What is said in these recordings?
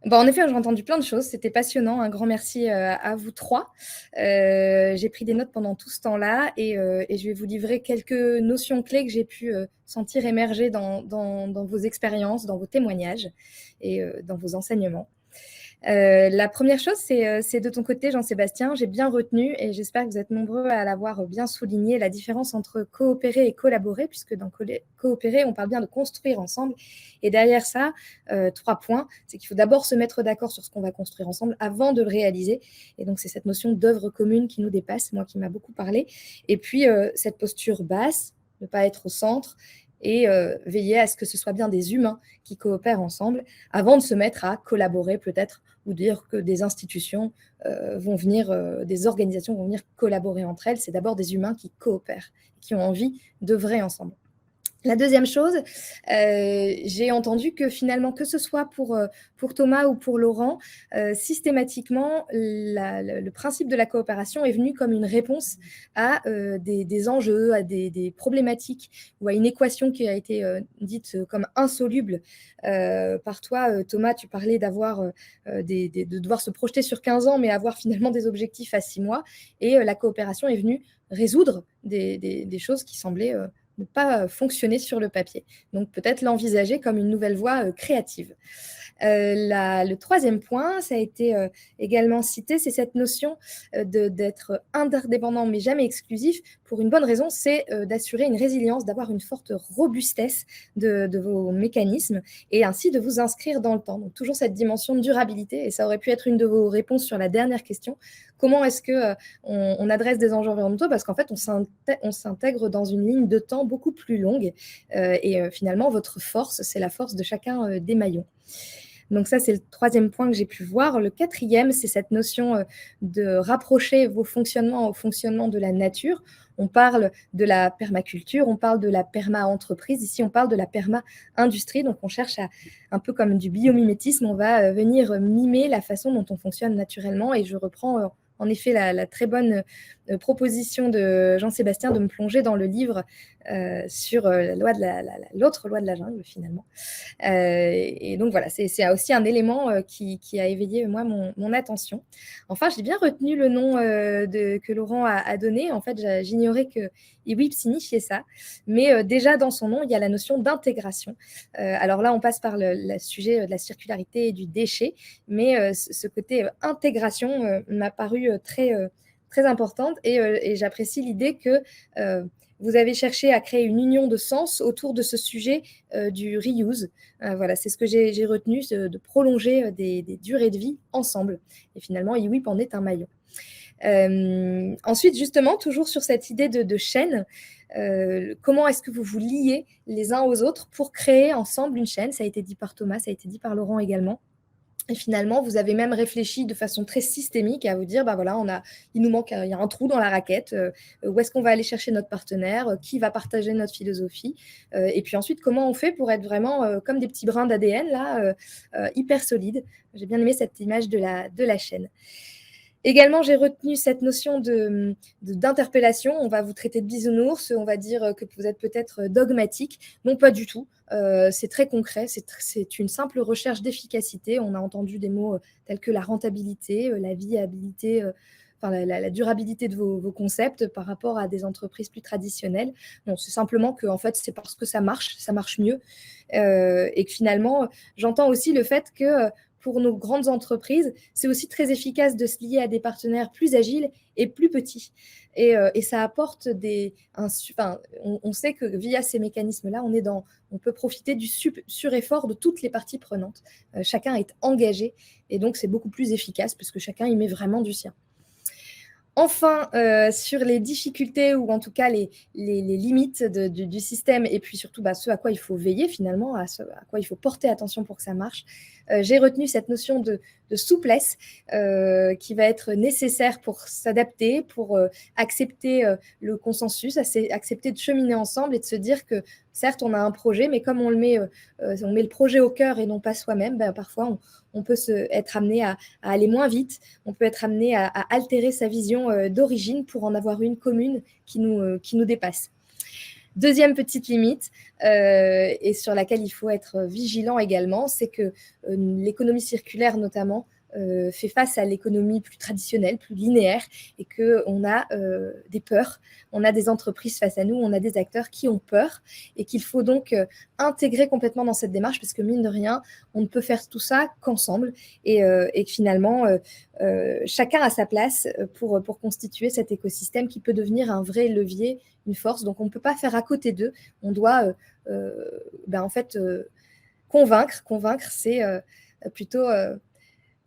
Bah, en effet, j'ai entendu plein de choses, c'était passionnant. Un grand merci, à vous 3. J'ai pris des notes pendant tout ce temps-là et je vais vous livrer quelques notions clés que j'ai pu, sentir émerger dans vos expériences, dans vos témoignages et dans vos enseignements. La première chose, c'est de ton côté, Jean-Sébastien, j'ai bien retenu et j'espère que vous êtes nombreux à l'avoir bien souligné, la différence entre coopérer et collaborer, puisque dans coopérer, on parle bien de construire ensemble. Et derrière ça, 3 points, c'est qu'il faut d'abord se mettre d'accord sur ce qu'on va construire ensemble avant de le réaliser. Et donc, c'est cette notion d'œuvre commune qui nous dépasse, moi qui m'a beaucoup parlé. Et puis, cette posture basse, ne pas être au centre et veiller à ce que ce soit bien des humains qui coopèrent ensemble avant de se mettre à collaborer peut-être ou dire que des institutions vont venir, des organisations vont venir collaborer entre elles. C'est d'abord des humains qui coopèrent, qui ont envie d'œuvrer ensemble. La deuxième chose, j'ai entendu que finalement, que ce soit pour Thomas ou pour Laurent, systématiquement, le principe de la coopération est venu comme une réponse à des enjeux, à des problématiques ou à une équation qui a été dite comme insoluble par toi. Thomas, tu parlais d'avoir de devoir se projeter sur 15 ans, mais avoir finalement des objectifs à 6 mois. Et la coopération est venue résoudre des choses qui semblaient ne pas fonctionner sur le papier. Donc peut-être l'envisager comme une nouvelle voie créative. Le troisième point, ça a été également cité, c'est cette notion d'être interdépendant mais jamais exclusif. Pour une bonne raison, c'est d'assurer une résilience, d'avoir une forte robustesse de vos mécanismes et ainsi de vous inscrire dans le temps. Donc toujours cette dimension de durabilité, et ça aurait pu être une de vos réponses sur la dernière question. Comment est-ce que on adresse des enjeux environnementaux? Parce qu'en fait, on s'intègre dans une ligne de temps beaucoup plus longue et finalement, votre force, c'est la force de chacun des maillons. Donc ça, c'est le troisième point que j'ai pu voir. Le quatrième, c'est cette notion de rapprocher vos fonctionnements au fonctionnement de la nature. On parle de la permaculture, on parle de la perma-entreprise. Ici, on parle de la perma-industrie. Donc, on cherche à, un peu comme du biomimétisme, on va venir mimer la façon dont on fonctionne naturellement. Et je reprends en effet la très bonne proposition de Jean-Sébastien de me plonger dans le livre sur l'autre loi de la jungle, finalement. Et donc voilà, c'est aussi un élément qui a éveillé moi mon attention. Enfin, j'ai bien retenu le nom que Laurent a donné. En fait, j'ignorais que IWIP signifiait ça. Mais déjà dans son nom, il y a la notion d'intégration. Alors là, on passe par le sujet de la circularité et du déchet. Mais ce côté intégration m'a paru très importante. Et j'apprécie l'idée que vous avez cherché à créer une union de sens autour de ce sujet du reuse. Voilà, c'est ce que j'ai retenu, de prolonger des durées de vie ensemble. Et finalement, IWIP en est un maillon. Ensuite, justement, toujours sur cette idée de chaîne, comment est-ce que vous vous liez les uns aux autres pour créer ensemble une chaîne? Ça a été dit par Thomas, ça a été dit par Laurent également. Et finalement, vous avez même réfléchi de façon très systémique à vous dire, bah voilà, il nous manque, il y a un trou dans la raquette. Où est-ce qu'on va aller chercher notre partenaire? Qui va partager notre philosophie? Et puis ensuite, comment on fait pour être vraiment comme des petits brins d'ADN là, hyper solides? J'ai bien aimé cette image de la chaîne. Également, j'ai retenu cette notion d'interpellation. On va vous traiter de bisounours, on va dire que vous êtes peut-être dogmatique. Non, pas du tout. C'est très concret, c'est une simple recherche d'efficacité. On a entendu des mots tels que la rentabilité, la viabilité, enfin la durabilité de vos concepts par rapport à des entreprises plus traditionnelles. Non, c'est simplement que en fait, c'est parce que ça marche mieux. Et que finalement, j'entends aussi le fait que pour nos grandes entreprises, c'est aussi très efficace de se lier à des partenaires plus agiles et plus petits. Et ça apporte on sait que via ces mécanismes-là, on peut profiter du sureffort de toutes les parties prenantes. Chacun est engagé et donc c'est beaucoup plus efficace puisque chacun y met vraiment du sien. Enfin, sur les difficultés ou en tout cas les limites du système et puis surtout ce à quoi il faut veiller finalement, à quoi il faut porter attention pour que ça marche, j'ai retenu cette notion de souplesse qui va être nécessaire pour s'adapter, pour accepter le consensus, accepter de cheminer ensemble et de se dire que certes on a un projet, mais comme on met le projet au cœur et non pas soi-même, parfois on peut être amené à aller moins vite, on peut être amené à altérer sa vision d'origine pour en avoir une commune qui nous dépasse. Deuxième petite limite, et sur laquelle il faut être vigilant également, c'est que l'économie circulaire notamment fait face à l'économie plus traditionnelle, plus linéaire, et qu'on a des peurs, on a des entreprises face à nous, on a des acteurs qui ont peur, et qu'il faut donc intégrer complètement dans cette démarche, parce que mine de rien, on ne peut faire tout ça qu'ensemble, et que finalement, chacun a sa place pour constituer cet écosystème qui peut devenir un vrai levier, une force. Donc on ne peut pas faire à côté d'eux, on doit en fait convaincre, c'est plutôt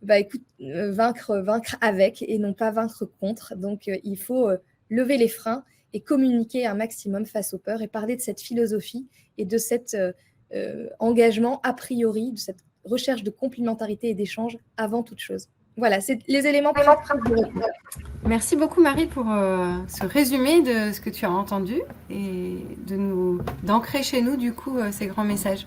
écoute, vaincre avec et non pas vaincre contre. Donc, il faut lever les freins et communiquer un maximum face aux peurs et parler de cette philosophie et de cet engagement a priori, de cette recherche de complémentarité et d'échange avant toute chose. Voilà, c'est les éléments principaux. Merci beaucoup Marie pour ce résumé de ce que tu as entendu et d'ancrer chez nous du coup ces grands messages.